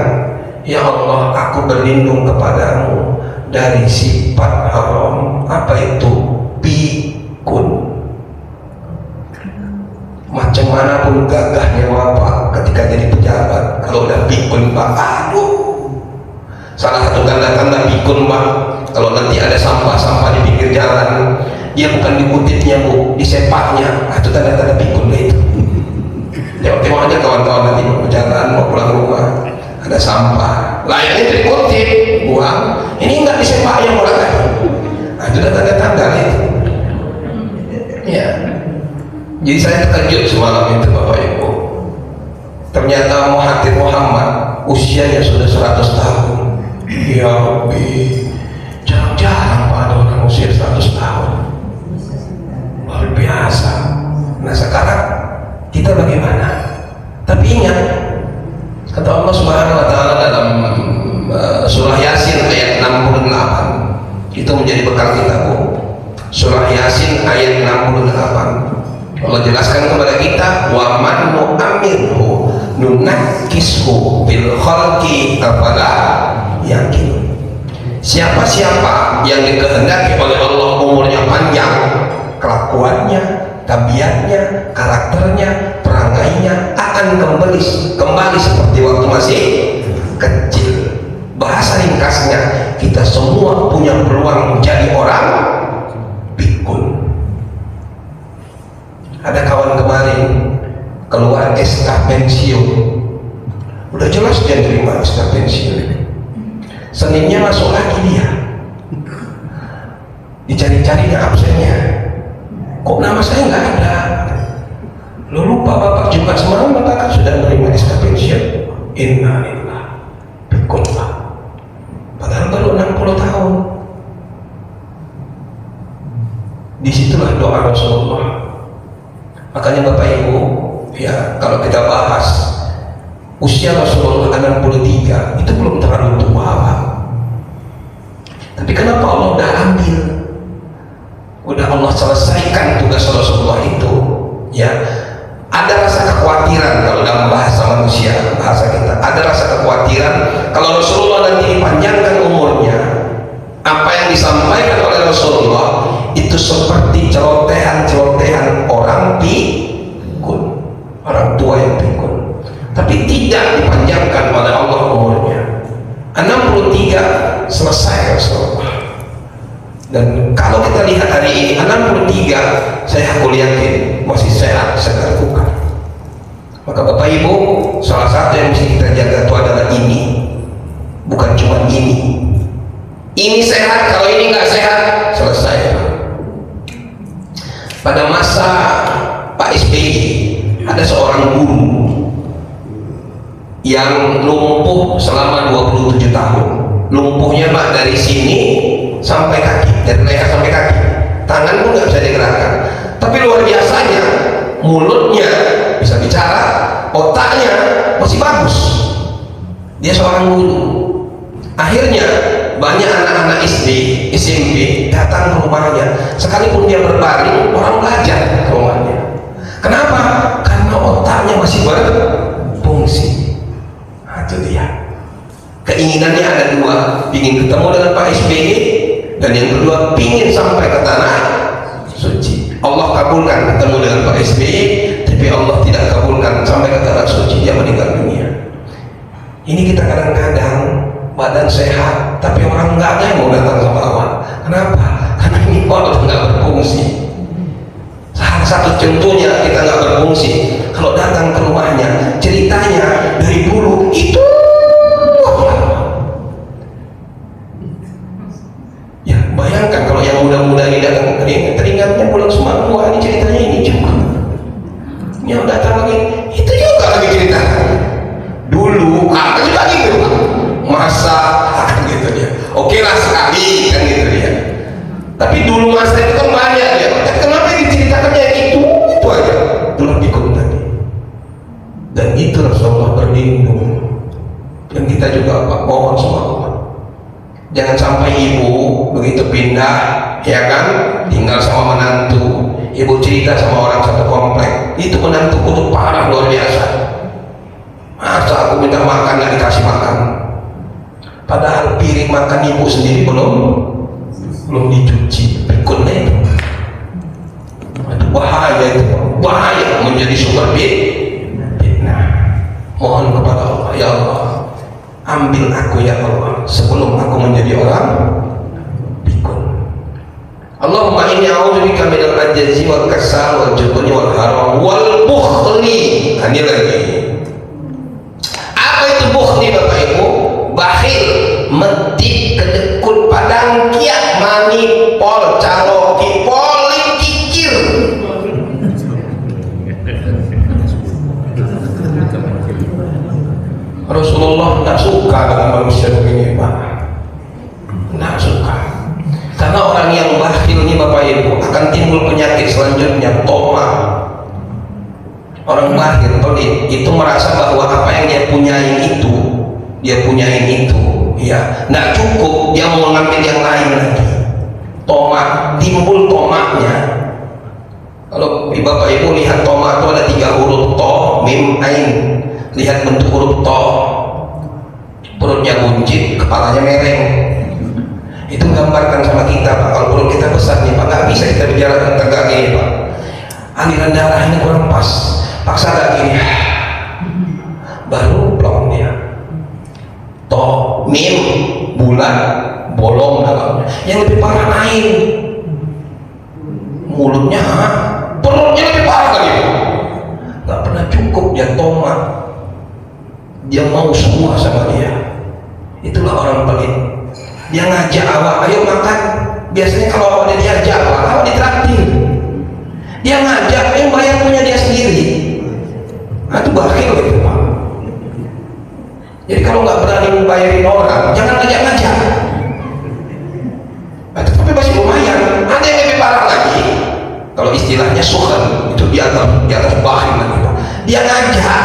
Ya Allah, aku berlindung kepadamu dari sifat haram. Apa itu? Pikun. Macam mana pun gagahnya Bapak ketika jadi pejabat, kalau udah pikun Pak, aduh. Salah satu tanda-tanda pikun Pak, kalau nanti ada sampah-sampah di pinggir jalan, dia bukan dikutipnya Bu, disepaknya. Itu tanda-tanda pikun itu. Tengok-tengok aja kawan-kawan nanti mau berjalan, mau pulang rumah, ada sampah, layaknya dikutip, buang. Ini enggak disepaknya orang lain. Nah, itu tanda-tanda itu. Ya. Jadi saya terkejut semalam itu Bapak Ibu. Ternyata Mahathir Muhammad usianya sudah 100 tahun. Ya Rabbi, jarang-jarang Pak ada orang usia 100 tahun. Luar biasa. Nah sekarang kita bagaimana? Tapi ingat, kata Allah Subhanahu wa taala dalam surah Yasin ayat 68. Itu menjadi bekal kita Bu. Surah Yasin ayat 68. Allah jelaskan kepada kita, wa man nu'ammirhu nunakkishu bil khalqi afala yakin. Siapa-siapa yang dikehendaki oleh Allah umurnya panjang, kelakuannya, tabiatnya, karakternya, perangainya akan kembali seperti waktu masih kecil. Bahasa ringkasnya, kita semua punya peluang menjadi orang pikun. Ada kawan kemarin keluar SK pensiun, udah jelas dia terima SK pensiun. Seninnya masuk lagi dia, dicari-carinya absennya, kok nama saya nggak ada. Lo lupa Bapak Jumat semalam mengatakan sudah menerima SK pensiun. Innalillah, pikun Pak, padahal baru 60 tahun. Disitulah doa Rasulullah. Makanya Bapak Ibu, ya kalau kita bahas usia Rasulullah 63 itu belum terlalu tua Pak. Tapi kenapa Allah udah ambil, udah Allah selesaikan tugas Rasulullah itu, ya ada rasa kekhawatiran kalau dalam bahasa manusia, bahasa kita, ada rasa kekhawatiran kalau Rasulullah nanti dipanjangkan umurnya, apa yang disampaikan oleh Rasulullah itu seperti celotehan-celotehan orang pikun, orang tua yang pikun, tapi tidak dipanjangkan oleh Allah umurnya. 63 selesai Rasulullah. Dan kalau kita lihat hari ini 63, aku yakin masih sehat, segar bukan. Maka Bapak Ibu, salah satu yang mesti kita jaga itu adalah ini, bukan cuma ini. Ini sehat, kalau ini nggak sehat, selesai. Pada masa Pak SBY ada seorang guru yang lumpuh selama 27 tahun. Lumpuhnya Pak dari sini sampai kaki, dari leher sampai kaki, tangan pun nggak bisa digerakkan. Tapi luar biasanya, mulutnya bisa bicara, otaknya masih bagus. Dia seorang guru. Akhirnya banyak anak-anak SD, SMP datang ke rumahnya. Sekalipun dia berbaring, orang belajar ke rumahnya. Kenapa? Karena otaknya masih berfungsi. Nah, itu dia. Keinginannya ada dua, ingin ketemu dengan Pak SBY, dan yang kedua ingin sampai ke tanah suci. Allah kabulkan ketemu dengan Pak SBY, tapi Allah tidak kabulkan sampai ke tanah suci, dia meninggal dunia. Ini kita kadang-kadang badan sehat, tapi orang nggak ada yang mau datang sama Allah. Kenapa? Karena ini otot nggak berfungsi. Salah satu contohnya kita nggak berfungsi. Kalau datang ke rumahnya, ceritanya dari dulu itu. Ya bayangkan kalau yang muda-muda ini datang ke dia, teringatnya pulang Sumatera, ini ceritanya ini juga. Yang datang lagi, itu juga lagi cerita. Dulu, kan juga gitu, masa gitu dia. Oke lah sekali kan gitu dia. Tapi dulu masa itu kan banyak ya. Tapi kenapa diceritakannya itu aja? Itulah pikun tadi. Dan itu Rasulullah berlindung. Dan kita juga mohon sama Allah. Jangan sampai ibu begitu pindah, ya kan, tinggal sama menantu. Ibu cerita sama orang satu komplek, itu menantu kudu parah luar biasa. Masa aku minta makan nggak dikasih makan? Padahal piring makan ibu sendiri belum dicuci. Pikunnya itu, itu bahaya, itu bahaya menjadi sumber fitnah. Mohon kepada Allah, ya Allah, ambil aku ya Allah sebelum aku menjadi orang pikun. Allahumma inni a'udzubika minal ajzi wal kasal wal jubni wal haram wal bukhli. Ini lagi. Apa itu bukhli Bapak Ibu? Bakhil, metik, kedekut, padang kiat, manipol, caloki, poling, kikir. Rasulullah tidak suka dengan manusia begini, Pak. Tidak suka. Karena orang yang bakhil ini Bapak Ibu akan timbul penyakit selanjutnya, toma. Orang bakhil pelit itu merasa bahwa apa yang dia punyain itu, ya, tidak cukup, dia mau ngambil yang lain lagi. Toma, timbul tomanya. Kalau Bapak Ibu lihat toma itu ada 3 huruf, to, mim, ain. Lihat bentuk huruf to, perutnya buncit, kepalanya mereng. Itu gambarkan sama kita, Pak. Kalau perut kita besar nih, Pak, nggak bisa kita bicara tegak gini, Pak. Aliran darah ini kurang pas, paksa gak gini, baru plong dia. To, mim, bulan, bolong dalamnya. Yang lebih parah lain, mulutnya, perutnya lebih parah lagi. Nggak pernah cukup dia toma. Dia mau semua sama dia. Itulah orang pelit. Dia ngajak awak, ayo makan. Biasanya kalau awak diajak awak ditraktir. Dia ngajak, yang bayar punya dia sendiri. Nah, itu bakhil gitu, Pak. Jadi kalau nggak berani membayarin orang, jangan ngajak-ngajak. Nah, tapi masih lumayan. Ada yang lebih parah lagi. Kalau istilahnya suhan, itu di atas bakhil lagi, Pak. Dia ngajak,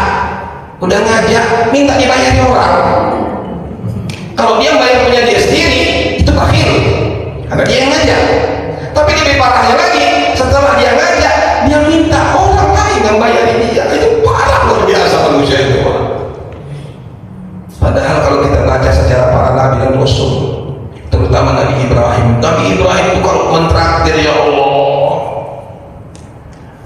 udah ngajak, minta dibayari orang. Kalau dia bayar punya dia sendiri, itu bakhil, karena dia yang ngajak. Tapi lebih parahnya lagi, setelah dia ngajak, dia minta orang lain yang bayari dia. Itu parah luar biasa manusia itu. Padahal kalau kita baca sejarah para nabi dan rasul, terutama Nabi Ibrahim itu kalau mentraktir, ya Allah.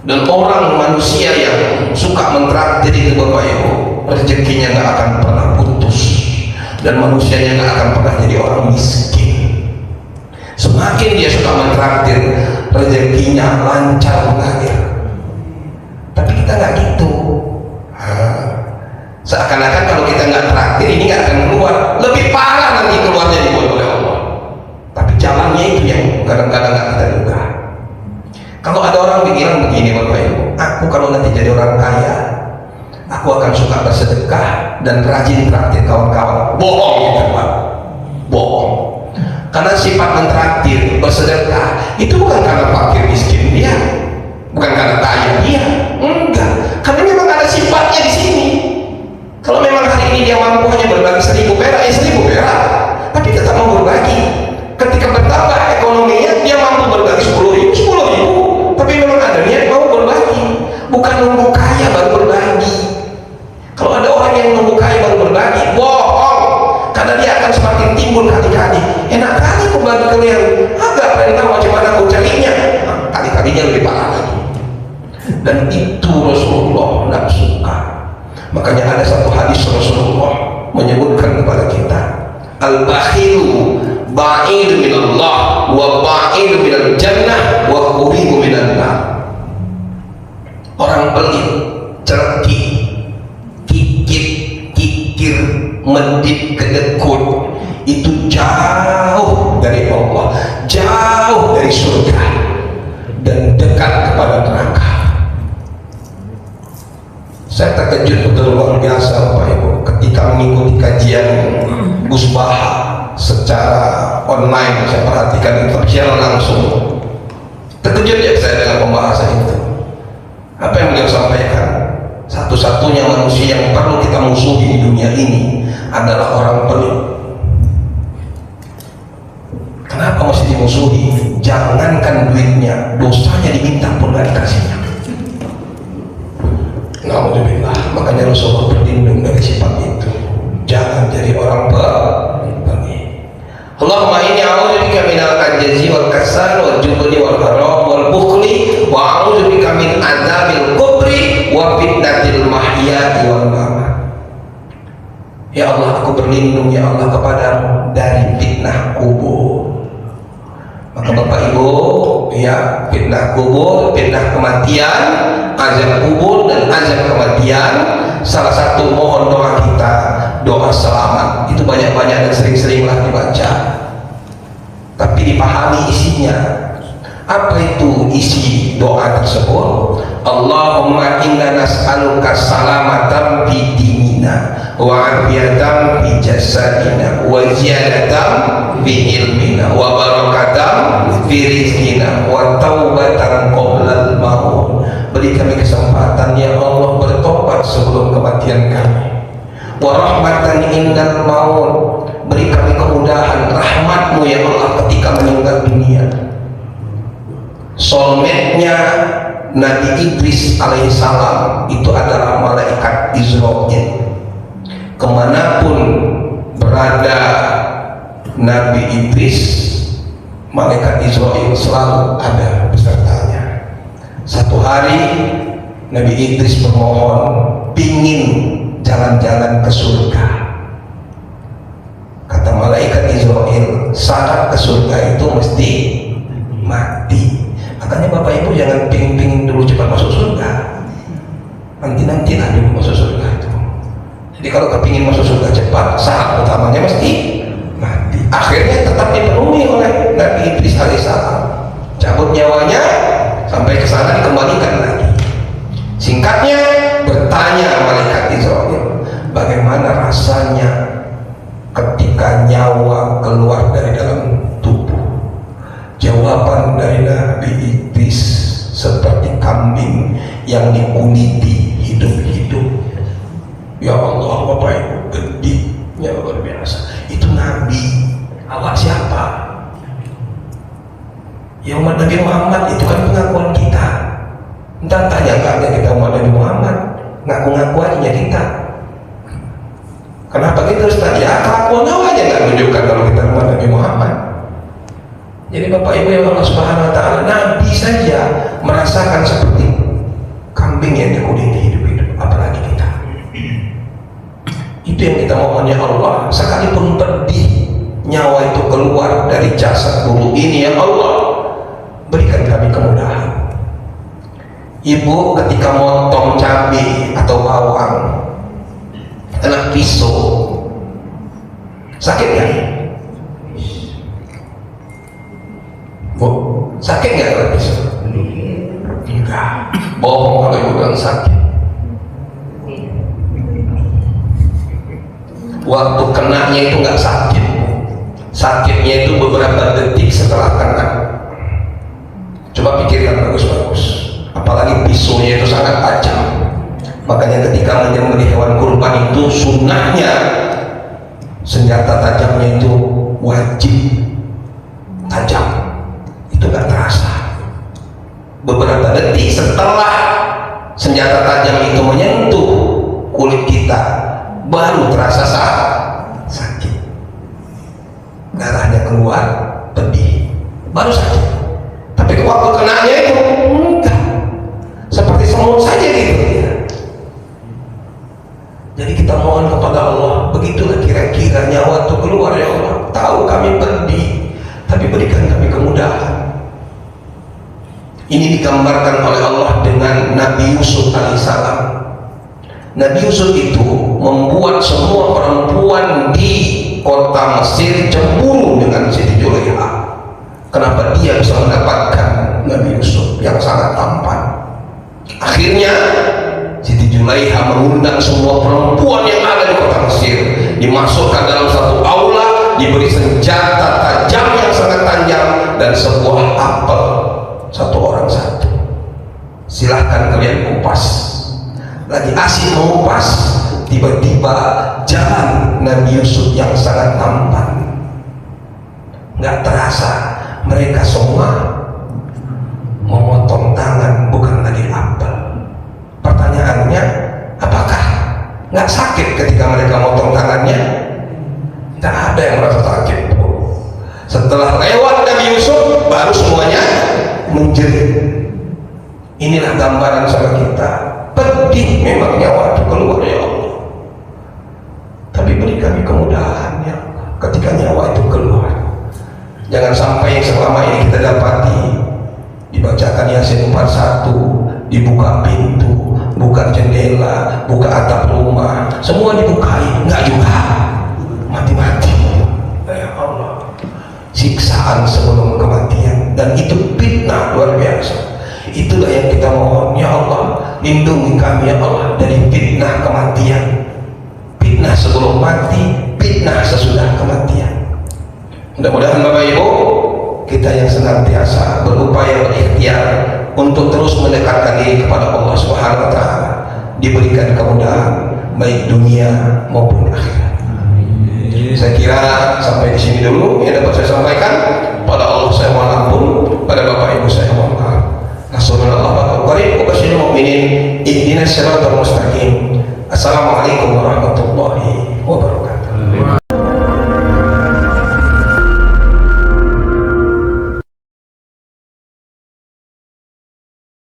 Dan orang manusia yang suka mentraktir itu Bapak Ibu, rezekinya nggak akan pernah putus, dan manusianya nggak akan pernah jadi orang miskin. Semakin dia suka mentraktir, rezekinya lancar mengalir. Tapi kita nggak gitu. Seakan-akan kalau kita nggak traktir, ini nggak akan keluar. Lebih parah nanti keluarnya dibuat oleh Allah. Tapi jalannya itu yang kadang-kadang nggak kita duga. Kalau ada orang bilang begini, Bapak Ibu, aku kalau nanti jadi orang kaya, aku akan suka bersedekah dan rajin traktir kawan-kawan. Bohong gitu, Pak. Bohong. Karena sifat mentraktir, bersedekah itu bukan karena fakir miskin dia, bukan karena kaya dia, enggak. Karena memang ada sifatnya di sini. Kalau memang hari ini dia mampu hanya berbagi 1.000 perak, ya 1.000 perak, tapi tetap mau berbagi. Ketika bertambah ekonominya, dia mampu berbagi 10.000, 10.000, tapi memang ada niat mau berbagi, bukan nunggu kaya baru berbagi. Kalau ada orang yang nunggu kaya baru berbagi, bohong, karena dia akan semakin timbul kali-kali. Enak kali aku bagi kalian, agak pengen tahu macam mana aku carinya, kali-kalinya lebih parah lagi. Dan itu Rasulullah tidak suka. Makanya ada satu hadis Rasulullah menyebutkan kepada kita, al-bakhilu ba'id minallah wa ba'id minal jannah wa quribu minan nar. yang pelit, cerdik, kikir, medit, kedekut, itu jauh dari Allah, jauh dari surga, dan dekat kepada neraka. Saya terkejut betul, luar biasa Bapak Ibu, ketika mengikuti kajian Gus Baha secara online. Saya perhatikan itu siaran langsung. Terkejut ya saya dengan pembahasan itu. Apa yang beliau sampaikan? Satu-satunya manusia yang perlu kita musuhi di dunia ini adalah orang pelit. Kenapa mesti dimusuhi? Jangankan duitnya, dosanya diminta pun gak dikasihnya. Alhamdulillah, makanya Rasulullah berlindung dari sifat itu. Jangan jadi orang pelit. Allahumma inni a'udzubika minal ajzi wal kasal wal jubni wal haram wal bukhli wa a'udzubika min adzabil kubri wa fitnatil mahya wal mamat. Ya Allah, aku berlindung ya Allah kepadamu dari fitnah kubur. Maka Bapak Ibu, ya, fitnah kubur, fitnah kematian, azab kubur dan azab kematian, salah satu mohon doa kita, doa selamat. Itu banyak-banyak dan sering-seringlah dibaca, tapi dipahami isinya. Apa itu isi doa tersebut? Allahumma inna nas'aluka salamatan fi dinina wa afiyatan fi jasadina wa ziyadatan fi ilmina wa barakatan fi rizkina wa taubatan qoblal maut. Beri kami kesempatan ya Allah bertobat sebelum kematian kami, wa rahmatan indal maut. Beri kami kemudahan rahmatmu ya Allah ketika meninggal dunia. Soulmate-nya Nabi Idris alaihissalam itu adalah malaikat Israil. Kemanapun berada Nabi Idris, malaikat Israil selalu ada besertanya. Satu hari Nabi Idris bermohon pingin jalan-jalan ke surga. Kata malaikat Israil, syarat ke surga itu mesti mati. Makanya Bapak Ibu jangan pingin dulu cepat masuk surga, nanti-nantilah dulu masuk surga itu. Jadi kalau kepingin masuk surga cepat, syarat utamanya mesti mati. Akhirnya tetap dipenuhi oleh Nabi Idris alaihissalam. Cabut nyawanya, sampai ke sana dikembalikan lagi. Singkatnya, bertanya malaikat Israil, bagaimana rasanya ketika nyawa keluar dari dalam tubuh? Jawaban dari Nabi Idris, seperti kambing yang dikuliti hidup-hidup. Ya Allah, Bapak Ibu, gediknya luar biasa. Itu Nabi. Awak siapa? Ya umat Nabi Muhammad, itu kan pengakuan kita. Entah tanya nggak kita umat Nabi Muhammad, ngaku-ngaku aja kita. Kenapa kita harus tanya? Ya kelakuan aja nggak menunjukkan kalau kita umat Nabi Muhammad. Jadi Bapak Ibu yang Allah Subhanahu Wa Taala, Nabi saja merasakan seperti kambing yang dikuliti hidup-hidup, apalagi kita. Itu yang kita mohon ya Allah, sekalipun pedih nyawa itu keluar dari jasad tubuh ini ya Allah, berikan kami kemudahan. Ibu ketika motong cabai atau bawang kena pisau, sakit nggak? Bu, sakit nggak kalau pisau? Enggak. Bohong kalau ibu bilang sakit. Waktu kenanya itu nggak sakit. Sakitnya itu beberapa detik setelah kena. Coba pikirkan bagus-bagus. Apalagi pisaunya itu sangat tajam. Makanya ketika menyembelih hewan kurban itu sunnahnya senjata tajamnya itu wajib tajam. Itu gak terasa. Beberapa detik setelah senjata tajam itu menyentuh kulit kita, baru terasa sakit. Darahnya keluar, pedih, baru sakit. Tapi waktu kenanya itu enggak, seperti semut saja gitu ya. Jadi kita mohon kepada Allah, begitulah kira-kira nyawa itu keluar ya Allah. Tahu kami pedih, tapi berikan kami kemudahan. Ini digambarkan oleh Allah dengan Nabi Yusuf alaihissalam. Nabi Yusuf itu membuat semua perempuan di kota Mesir cemburu dengan Siti Julaiha. Kenapa dia bisa mendapatkan Nabi Yusuf yang sangat tampan? Akhirnya Siti Julaiha mengundang semua perempuan yang ada di kota Mesir, dimasukkan dalam satu aula, diberi senjata tajam yang sangat tajam dan sebuah apel, satu orang satu. Silahkan kalian kupas. Lagi asik mengupas, tiba-tiba jalan Nabi Yusuf yang sangat tampan. Nggak terasa mereka semua memotong tangan, bukan lagi apel. Pertanyaannya, apakah nggak sakit ketika mereka motong tangannya? Nggak ada yang merasa sakit. Setelah lewat Nabi Yusuf, baru semuanya menjerit. Inilah gambaran sama kita. Pedih memang nyawa itu keluar ya Allah, tapi beri kami kemudahan ya ketika nyawa itu keluar. Jangan sampai yang selama ini kita dapati, dibacakan Yasin 41, dibuka pintu, buka jendela, buka atap rumah, semua dibukai, enggak juga, mati-mati ya Allah. Siksaan sebelum kematian, dan itu fitnah luar biasa. Itulah yang kita mohon, ya Allah, lindungi kami ya Allah dari fitnah kematian, fitnah sebelum mati, fitnah sesudah kematian. Mudah-mudahan Bapak Ibu, kita yang senantiasa berupaya berikhtiar untuk terus mendekatkan diri kepada Allah Subhanahu wa Ta'ala, diberikan kemudahan baik dunia maupun akhirat. Saya kira sampai di sini dulu yang dapat saya sampaikan.